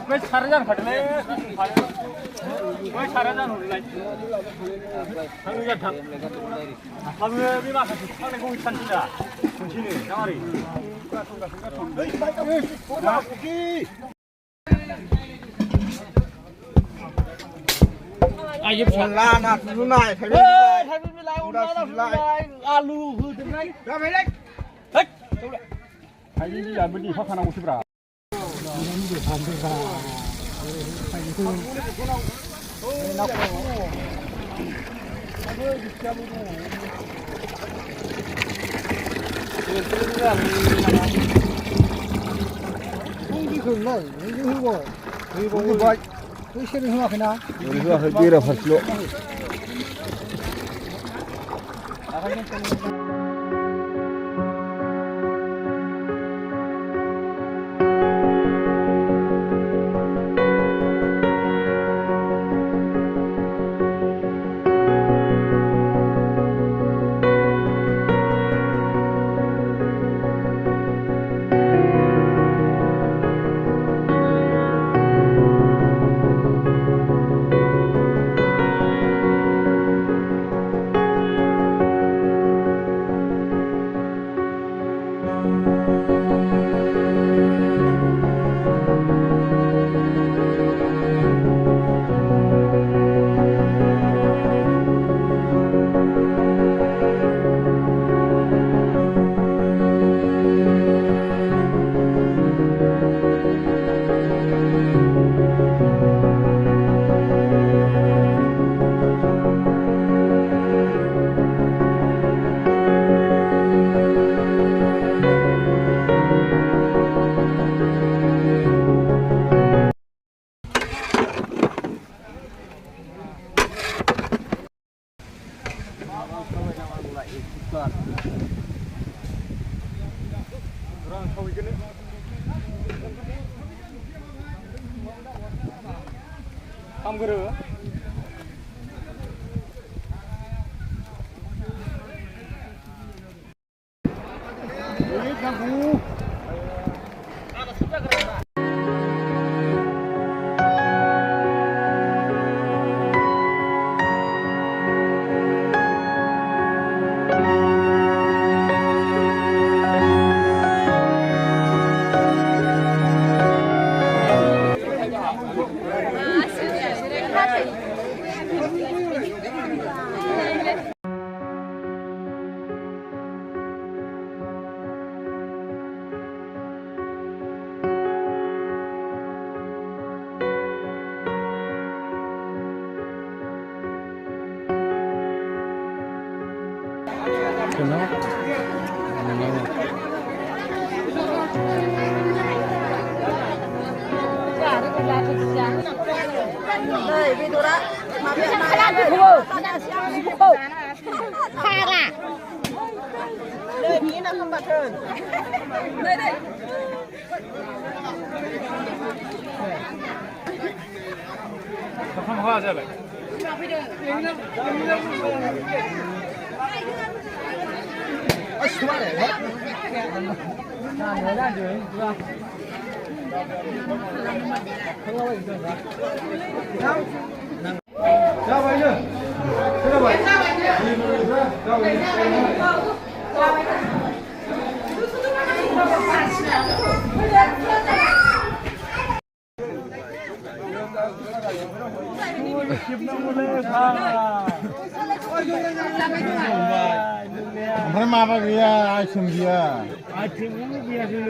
왜 사라잔 가질래? 왜 사라잔 올래? 상우가 하루에 비마 상내 공이 찬지다. 정신이 장아리. 보자 고기. À giúp sẵn là nạt lúc này thấy bên ê thấy bên lại ông đó lại alu hư trên đây ra về đây đấy hay gì giờ bên đi khó khăn không 싶어라 공기 흘러 공기 흘고 그리고 이거 그 실은 흘러 그냥 우리가 흘리러 갔죠. 한 그릇 여기 그냥 đây vì tôi đã mà biết mà làm được không khai là đây nghĩ là không bật hơn đây đây 한번 하자 래 아 시원해. 나 내가 좀 좋아 ra vậy nhá. Thế là vậy. Ra vậy. Bây giờ ओमफ्राय माबा गैया आइटेम गैया आथिंखौनो गैयासो